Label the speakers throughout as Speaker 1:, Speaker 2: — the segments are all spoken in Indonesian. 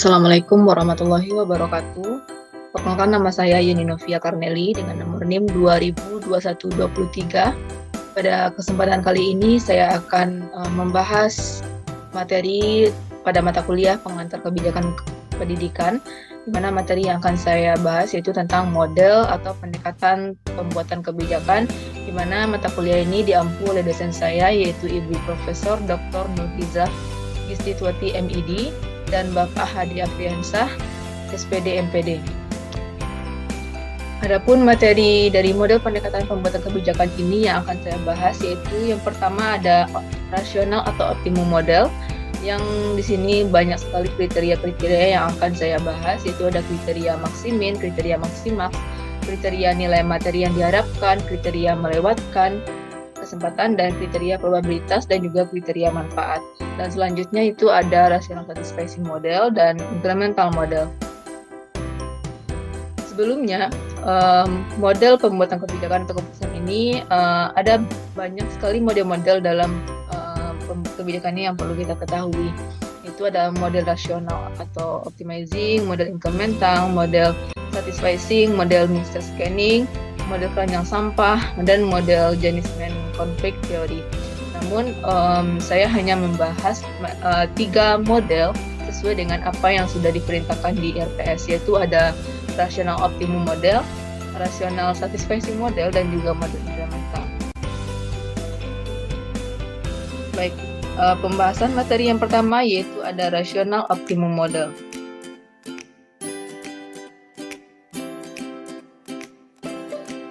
Speaker 1: Assalamualaikum warahmatullahi wabarakatuh. Perkenalkan, nama saya Yeni Novia Karneli dengan nomor NIM 202123. Pada kesempatan kali ini saya akan membahas materi pada mata kuliah pengantar kebijakan pendidikan, di mana materi yang akan saya bahas yaitu tentang model atau pendekatan pembuatan kebijakan, di mana mata kuliah ini diampu oleh dosen saya yaitu Ibu Profesor Dr. Nurhizah Gistituati MID dan Bapak Hadi Afriansah, SPD MPD. Adapun materi dari model pendekatan pembuatan kebijakan ini yang akan saya bahas yaitu yang pertama ada rasional atau optimum model, yang di sini banyak sekali kriteria-kriteria yang akan saya bahas, yaitu ada kriteria maksimin, kriteria maksimaks, kriteria nilai materi yang diharapkan, kriteria melewatkan kesempatan, dan kriteria probabilitas, dan juga kriteria manfaat. Dan selanjutnya itu ada rational satisficing model dan incremental model. Sebelumnya, model pembuatan kebijakan atau keputusan ini ada banyak sekali model-model dalam kebijakan ini yang perlu kita ketahui. Itu ada model rasional atau optimizing, model incremental, model satisficing, model mixed scanning, model keranjang sampah, dan model Janissman conflict theory. Namun saya hanya membahas 3 model sesuai dengan apa yang sudah diperintahkan di RPS, yaitu ada rational optimum model, rational satisficing model, dan juga model incremental. Baik, pembahasan materi yang pertama yaitu ada rational optimum model.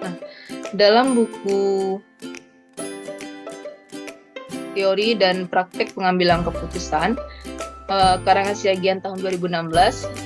Speaker 1: Nah, dalam buku teori dan praktek pengambilan keputusan karangan Siagian tahun 2016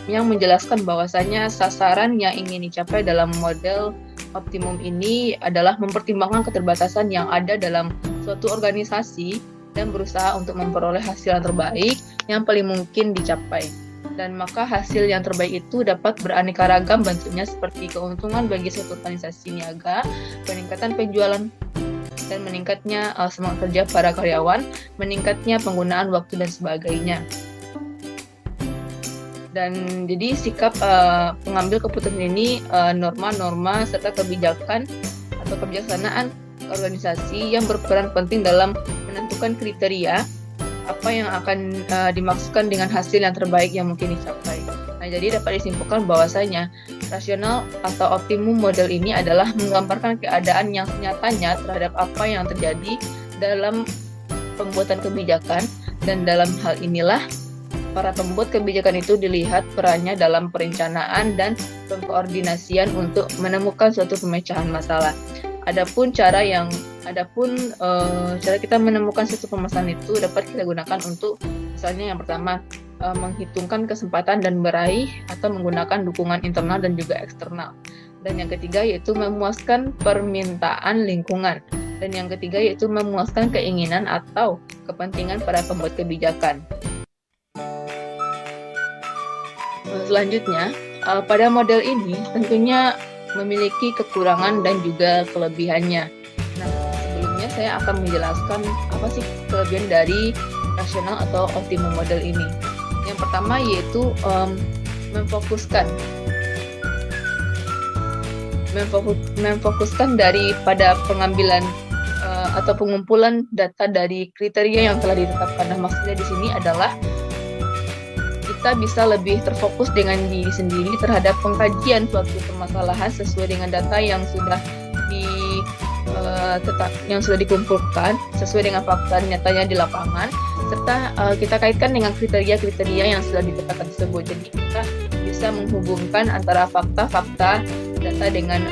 Speaker 1: yang menjelaskan bahwasanya sasaran yang ingin dicapai dalam model optimum ini adalah mempertimbangkan keterbatasan yang ada dalam suatu organisasi dan berusaha untuk memperoleh hasil yang terbaik yang paling mungkin dicapai. Dan maka hasil yang terbaik itu dapat beraneka ragam bentuknya, seperti keuntungan bagi suatu organisasi niaga, peningkatan penjualan, dan meningkatnya semangat kerja para karyawan, meningkatnya penggunaan waktu, dan sebagainya. Dan jadi sikap pengambil keputusan ini norma-norma serta kebijakan atau kebijaksanaan organisasi yang berperan penting dalam menentukan kriteria apa yang akan dimaksudkan dengan hasil yang terbaik yang mungkin dicapai. Nah, jadi dapat disimpulkan bahwasanya rasional atau optimum model ini adalah menggambarkan keadaan yang nyatanya terhadap apa yang terjadi dalam pembuatan kebijakan, dan dalam hal inilah para pembuat kebijakan itu dilihat perannya dalam perencanaan dan pengkoordinasian untuk menemukan suatu pemecahan masalah. Adapun cara kita menemukan suatu permasalahan itu dapat kita gunakan untuk, misalnya yang pertama, menghitungkan kesempatan dan meraih atau menggunakan dukungan internal dan juga eksternal. Dan yang ketiga yaitu memuaskan permintaan lingkungan. Dan yang ketiga yaitu memuaskan keinginan atau kepentingan para pembuat kebijakan. Selanjutnya, pada model ini tentunya memiliki kekurangan dan juga kelebihannya. Nah, sebelumnya saya akan menjelaskan apa sih kelebihan dari rasional atau optimum model ini. Yang pertama yaitu memfokuskan daripada pengambilan atau pengumpulan data dari kriteria yang telah ditetapkan. Nah, maksudnya di sini adalah kita bisa lebih terfokus dengan diri sendiri terhadap pengkajian suatu permasalahan sesuai dengan data yang sudah dikumpulkan sesuai dengan fakta nyatanya di lapangan, serta kita kaitkan dengan kriteria-kriteria yang sudah ditetapkan tersebut. Jadi kita bisa menghubungkan antara fakta-fakta data dengan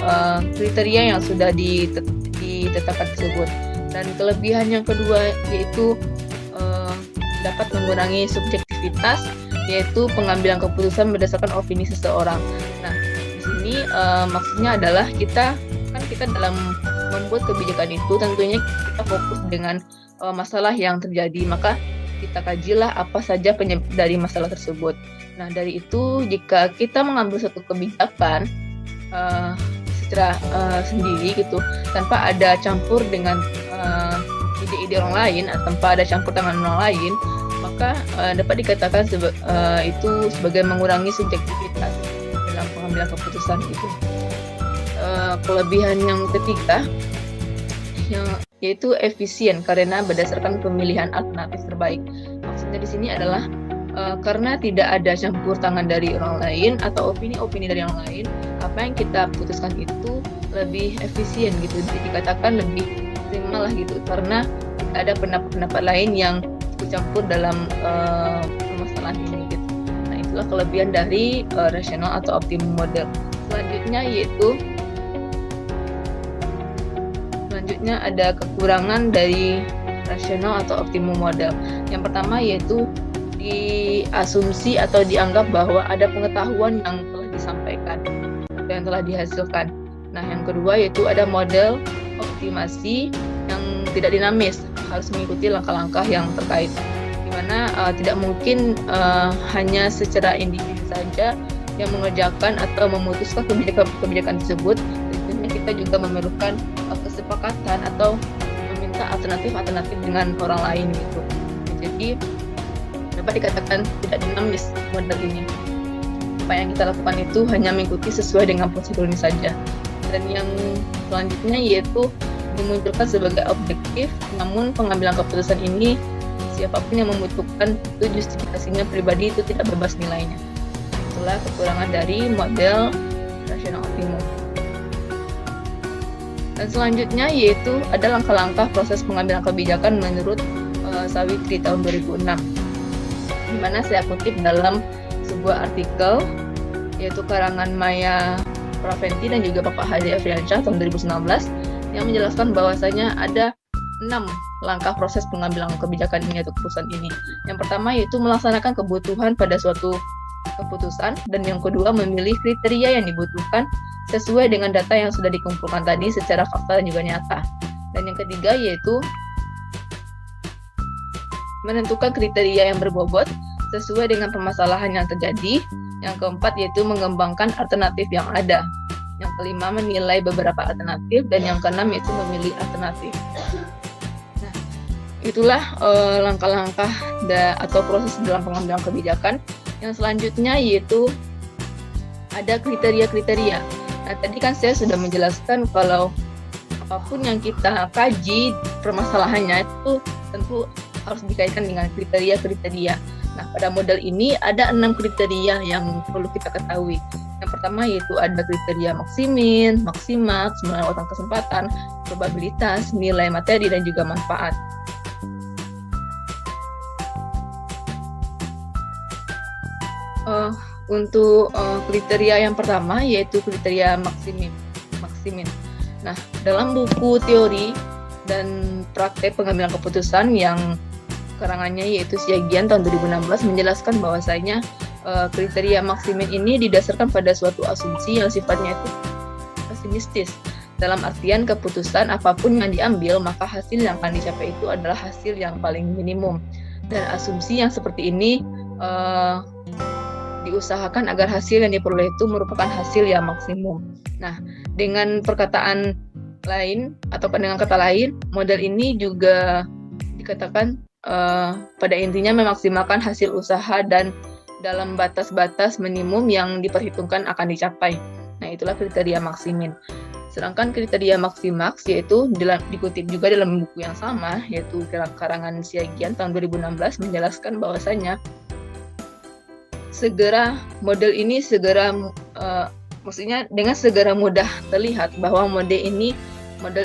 Speaker 1: kriteria yang sudah ditetapkan tersebut. Dan kelebihan yang kedua yaitu dapat mengurangi subjektivitas, yaitu pengambilan keputusan berdasarkan opini seseorang. Nah, di sini maksudnya adalah kita dalam membuat kebijakan itu tentunya kita fokus dengan masalah yang terjadi, maka kita kajilah apa saja penyebab dari masalah tersebut. Nah, dari itu jika kita mengambil suatu kebijakan secara sendiri gitu, tanpa ada campur dengan ide-ide orang lain, tanpa ada campur tangan orang lain, maka dapat dikatakan itu sebagai mengurangi subjektivitas dalam pengambilan keputusan gitu. Kelebihan yang ketiga yaitu efisien karena berdasarkan pemilihan alternatif terbaik. Maksudnya di sini adalah karena tidak ada campur tangan dari orang lain atau opini-opini dari orang lain, apa yang kita putuskan itu lebih efisien gitu. Jadi dikatakan lebih optimal lah gitu, karena tidak ada pendapat-pendapat lain yang ikut campur dalam permasalahan ini gitu. Nah, itulah kelebihan dari rasional atau optimum model. Selanjutnya ada kekurangan dari rasional atau optimum model. Yang pertama yaitu diasumsi atau dianggap bahwa ada pengetahuan yang telah disampaikan atau yang telah dihasilkan. Nah, yang kedua yaitu ada model optimasi yang tidak dinamis, harus mengikuti langkah-langkah yang terkait, di mana tidak mungkin hanya secara individu saja yang mengerjakan atau memutuskan kebijakan tersebut. Tentunya kita juga memerlukan kesepakatan atau meminta alternatif dengan orang lain gitu. Jadi dapat dikatakan tidak dinamis model ini. Apa yang kita lakukan itu hanya mengikuti sesuai dengan prosedur ini saja. Dan yang selanjutnya yaitu dimunculkan sebagai objektif, namun pengambilan keputusan ini siapapun yang membutuhkan itu justifikasinya pribadi itu tidak bebas nilainya. Itulah kekurangan dari model rasional optimum. Dan selanjutnya yaitu ada langkah-langkah proses pengambilan kebijakan menurut Sawitri tahun 2006, di mana saya kutip dalam sebuah artikel yaitu karangan Maya Praventi dan juga Bapak Hadi Afriansyah tahun 2019 yang menjelaskan bahwasanya ada 6 langkah proses pengambilan kebijakan ini atau keputusan ini. Yang pertama yaitu melaksanakan kebutuhan pada suatu keputusan, dan yang kedua memilih kriteria yang dibutuhkan sesuai dengan data yang sudah dikumpulkan tadi secara fakta dan juga nyata. Dan yang ketiga yaitu menentukan kriteria yang berbobot sesuai dengan permasalahan yang terjadi. Yang keempat yaitu mengembangkan alternatif yang ada. Yang kelima menilai beberapa alternatif, dan yang keenam yaitu memilih alternatif. Nah, itulah langkah-langkah atau proses dalam pengambilan kebijakan. Yang selanjutnya yaitu ada kriteria-kriteria. Nah, tadi kan saya sudah menjelaskan kalau apapun yang kita kaji permasalahannya itu tentu harus dikaitkan dengan kriteria-kriteria. Nah, pada model ini ada 6 kriteria yang perlu kita ketahui. Yang pertama yaitu ada kriteria maksimin, maksimaks, melewatkan kesempatan, probabilitas, nilai materi, dan juga manfaat. Untuk kriteria yang pertama yaitu kriteria maksimin. Nah, dalam buku teori dan praktek pengambilan keputusan yang karangannya yaitu Siagian tahun 2016 menjelaskan bahwasanya kriteria maksimin ini didasarkan pada suatu asumsi yang sifatnya itu pesimistis. Dalam artian keputusan apapun yang diambil, maka hasil yang akan dicapai itu adalah hasil yang paling minimum. Dan asumsi yang seperti ini diusahakan agar hasil yang diperoleh itu merupakan hasil yang maksimum. Nah, dengan perkataan lain atau dengan kata lain, model ini juga dikatakan pada intinya memaksimalkan hasil usaha dan dalam batas-batas minimum yang diperhitungkan akan dicapai. Nah, itulah kriteria maksimin. Sedangkan kriteria maksimaks yaitu dikutip juga dalam buku yang sama, yaitu karangan Siagian tahun 2016 menjelaskan bahwasanya model ini maksudnya dengan segera mudah terlihat bahwa model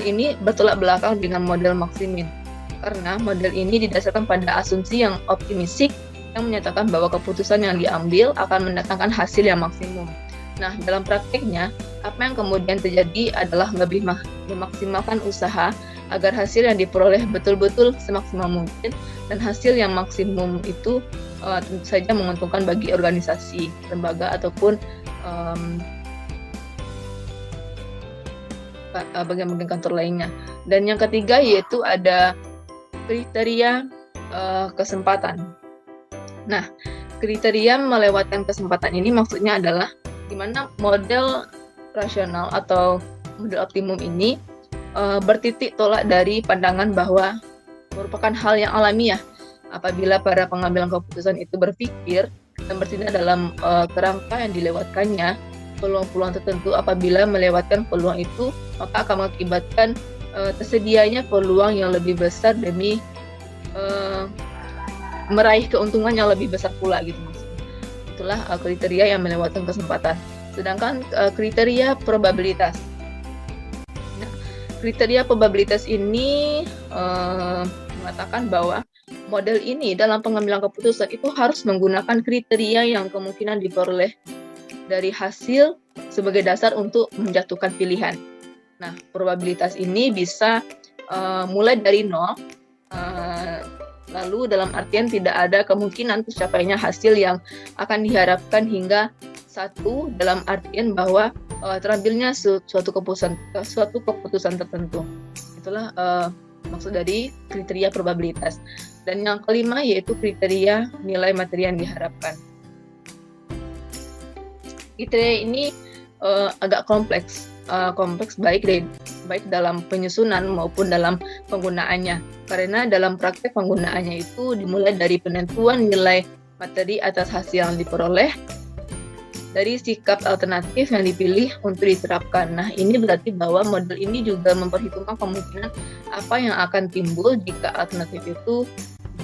Speaker 1: ini bertolak belakang dengan model maksimin, karena model ini didasarkan pada asumsi yang optimistik yang menyatakan bahwa keputusan yang diambil akan mendatangkan hasil yang maksimum. Nah, dalam prakteknya, apa yang kemudian terjadi adalah lebih memaksimalkan usaha agar hasil yang diperoleh betul-betul semaksimal mungkin, dan hasil yang maksimum itu tentu saja menguntungkan bagi organisasi, lembaga, ataupun bagian-bagian kantor lainnya. Dan yang ketiga yaitu ada kriteria kesempatan. Nah, kriteria melewatkan kesempatan ini maksudnya adalah di mana model rasional atau model optimum ini bertitik tolak dari pandangan bahwa merupakan hal yang alamiah apabila para pengambilan keputusan itu berpikir dan bertindak dalam kerangka yang dilewatkannya, peluang-peluang tertentu apabila melewatkan peluang itu, maka akan mengakibatkan tersedianya peluang yang lebih besar demi meraih keuntungan yang lebih besar pula gitu maksudnya. Itulah kriteria yang melewatkan kesempatan. Sedangkan kriteria probabilitas. Nah, kriteria probabilitas ini mengatakan bahwa model ini dalam pengambilan keputusan itu harus menggunakan kriteria yang kemungkinan diperoleh dari hasil sebagai dasar untuk menjatuhkan pilihan. Nah, probabilitas ini bisa mulai dari 0, lalu dalam artian tidak ada kemungkinan tercapainya hasil yang akan diharapkan, hingga 1 dalam artian bahwa terambilnya suatu keputusan tertentu. Itulah maksud dari kriteria probabilitas. Dan yang kelima yaitu kriteria nilai materi yang diharapkan. Kriteria ini agak kompleks baik dalam penyusunan maupun dalam penggunaannya. Karena dalam praktek penggunaannya itu dimulai dari penentuan nilai materi atas hasil yang diperoleh, dari sikap alternatif yang dipilih untuk diterapkan. Nah, ini berarti bahwa model ini juga memperhitungkan kemungkinan apa yang akan timbul jika alternatif itu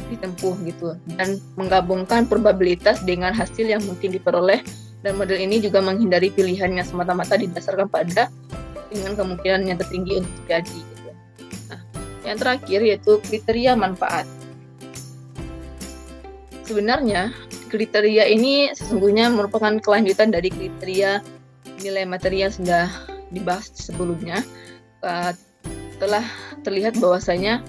Speaker 1: ditempuh gitu, dan menggabungkan probabilitas dengan hasil yang mungkin diperoleh. Dan model ini juga menghindari pilihan yang semata-mata didasarkan pada dengan kemungkinan yang tertinggi untuk terjadi gitu. Nah, yang terakhir yaitu kriteria manfaat. Sebenarnya kriteria ini sesungguhnya merupakan kelanjutan dari kriteria nilai materi yang sudah dibahas sebelumnya. Telah terlihat bahwasanya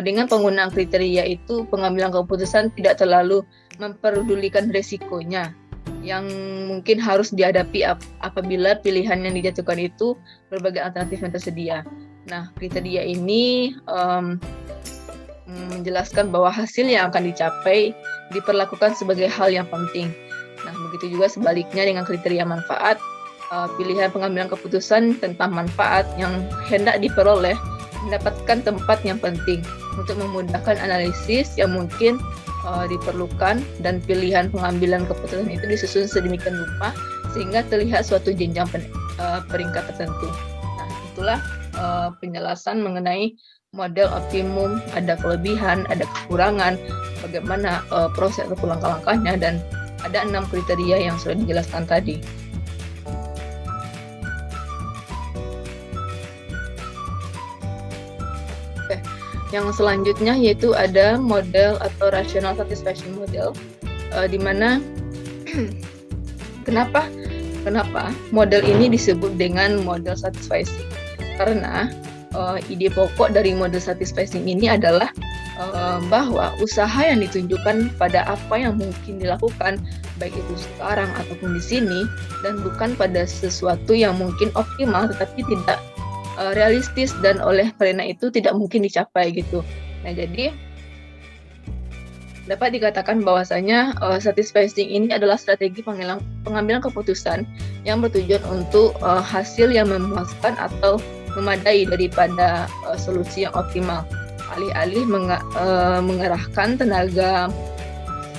Speaker 1: dengan penggunaan kriteria itu pengambilan keputusan tidak terlalu memperdulikan resikonya yang mungkin harus dihadapi apabila pilihan yang dijatuhkan itu berbagai alternatif yang tersedia. Nah, kriteria ini menjelaskan bahwa hasil yang akan dicapai diperlakukan sebagai hal yang penting. Nah, begitu juga sebaliknya dengan kriteria manfaat, pilihan pengambilan keputusan tentang manfaat yang hendak diperoleh mendapatkan tempat yang penting untuk memudahkan analisis yang mungkin diperlukan, dan pilihan pengambilan keputusan itu disusun sedemikian rupa sehingga terlihat suatu jenjang peringkat tertentu. Nah, itulah penjelasan mengenai model optimum, ada kelebihan, ada kekurangan, bagaimana proses atau langkah-langkahnya, dan ada 6 kriteria yang sudah dijelaskan tadi. Yang selanjutnya yaitu ada model atau rational satisfaction model, di mana kenapa model ini disebut dengan model satisficing? Karena ide pokok dari model satisficing ini adalah bahwa usaha yang ditunjukkan pada apa yang mungkin dilakukan, baik itu sekarang ataupun di sini, dan bukan pada sesuatu yang mungkin optimal tetapi tidak realistis dan oleh karena itu tidak mungkin dicapai gitu. Nah, jadi dapat dikatakan bahwasanya satisficing ini adalah strategi pengambilan keputusan yang bertujuan untuk hasil yang memuaskan atau memadai daripada solusi yang optimal, alih-alih mengerahkan tenaga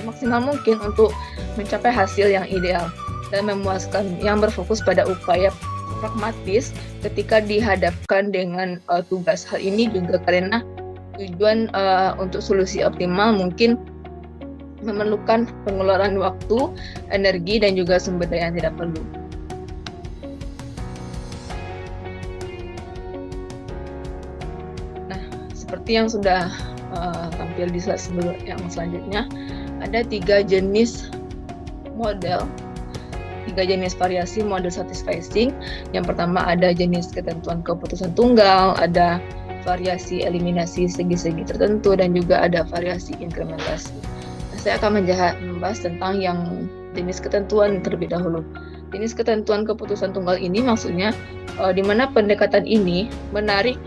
Speaker 1: maksimal mungkin untuk mencapai hasil yang ideal dan memuaskan, yang berfokus pada upaya pragmatis ketika dihadapkan dengan tugas. Hal ini juga karena tujuan untuk solusi optimal mungkin memerlukan pengeluaran waktu, energi, dan juga sumber daya yang tidak perlu. Nah, seperti yang sudah tampil di slide sebelum yang selanjutnya, ada 3 jenis model, 3 jenis variasi model satisficing. Yang pertama ada jenis ketentuan keputusan tunggal, ada variasi eliminasi segi-segi tertentu, dan juga ada variasi inkrementasi. Nah, saya akan membahas tentang yang jenis ketentuan terlebih dahulu. Jenis ketentuan keputusan tunggal ini maksudnya di mana pendekatan ini menarik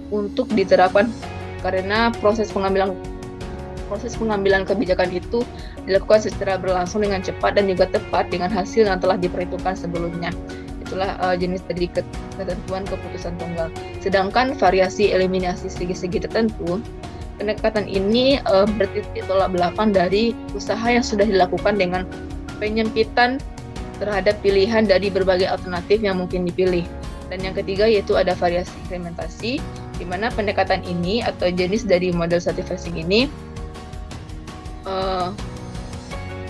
Speaker 1: untuk diterapkan karena proses pengambilan kebijakan itu dilakukan secara berlangsung dengan cepat dan juga tepat dengan hasil yang telah diperhitungkan sebelumnya. Itulah jenis dari ketentuan keputusan tunggal. Sedangkan variasi eliminasi segi-segi tertentu pendekatan ini bertitik tolak belakang dari usaha yang sudah dilakukan dengan penyempitan terhadap pilihan dari berbagai alternatif yang mungkin dipilih. Dan yang ketiga yaitu ada variasi implementasi, di mana pendekatan ini atau jenis dari model satisficing ini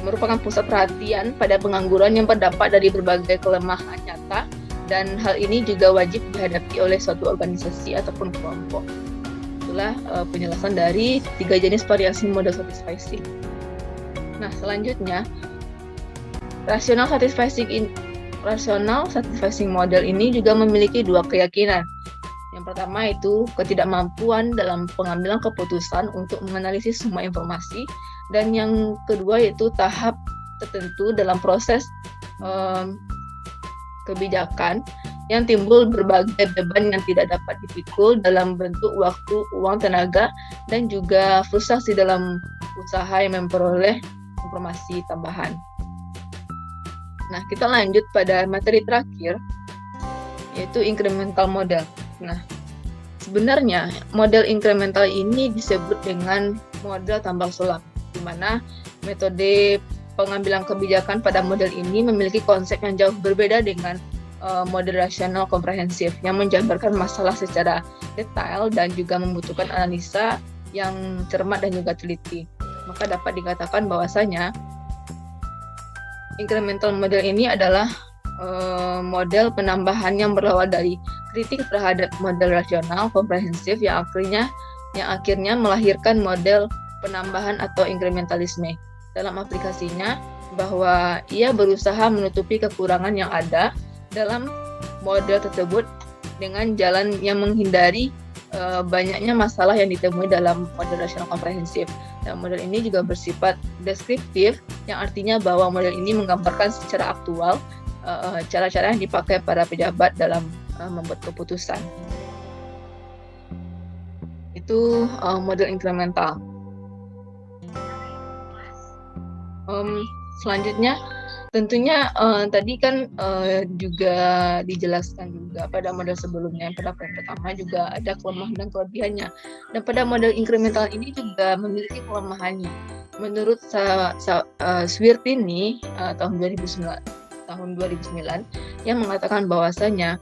Speaker 1: merupakan pusat perhatian pada pengangguran yang berdampak dari berbagai kelemahan nyata, dan hal ini juga wajib dihadapi oleh suatu organisasi ataupun kelompok. Itulah penjelasan dari 3 jenis variasi model satisficing. Nah, selanjutnya rational satisficing model ini juga memiliki 2 keyakinan. Yang pertama itu ketidakmampuan dalam pengambilan keputusan untuk menganalisis semua informasi, dan yang kedua yaitu tahap tertentu dalam proses kebijakan yang timbul berbagai beban yang tidak dapat dipikul dalam bentuk waktu, uang, tenaga, dan juga frustasi dalam usaha yang memperoleh informasi tambahan. Nah, kita lanjut pada materi terakhir, yaitu incremental model. Nah, sebenarnya model incremental ini disebut dengan model tambang sulap, di mana metode pengambilan kebijakan pada model ini memiliki konsep yang jauh berbeda dengan model rasional komprehensif yang menjabarkan masalah secara detail dan juga membutuhkan analisa yang cermat dan juga teliti. Maka dapat dikatakan bahwasanya incremental model ini adalah model penambahan yang berawal dari kritik terhadap model rasional komprehensif yang akhirnya melahirkan model penambahan atau incrementalisme. Dalam aplikasinya, bahwa ia berusaha menutupi kekurangan yang ada dalam model tersebut dengan jalan yang menghindari banyaknya masalah yang ditemui dalam model rasional komprehensif. Dan model ini juga bersifat deskriptif, yang artinya bahwa model ini menggambarkan secara aktual cara-cara yang dipakai para pejabat dalam membuat keputusan. Itu model incremental. Selanjutnya, tentunya tadi kan juga dijelaskan juga pada model sebelumnya. Pada poin pertama juga ada kelemahan dan kelebihannya. Dan pada model incremental ini juga memiliki kelemahannya. Menurut Swirtini tahun 2009 yang mengatakan bahwasanya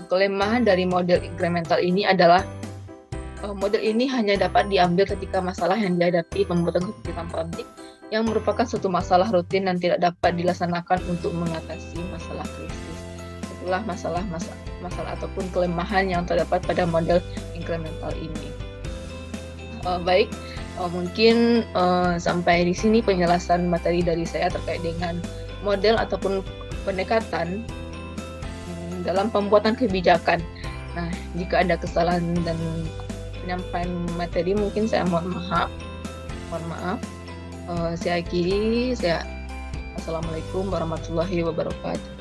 Speaker 1: kelemahan dari model incremental ini adalah model ini hanya dapat diambil ketika masalah yang dihadapi pembuatan kebijakan publik yang merupakan suatu masalah rutin dan tidak dapat dilaksanakan untuk mengatasi masalah krisis. Itulah masalah ataupun kelemahan yang terdapat pada model incremental ini. Baik, mungkin sampai di sini penjelasan materi dari saya terkait dengan model ataupun pendekatan dalam pembuatan kebijakan. Nah, jika ada kesalahan dan penyampaian materi mungkin saya mohon maaf. Saya akhiri. Assalamualaikum warahmatullahi wabarakatuh.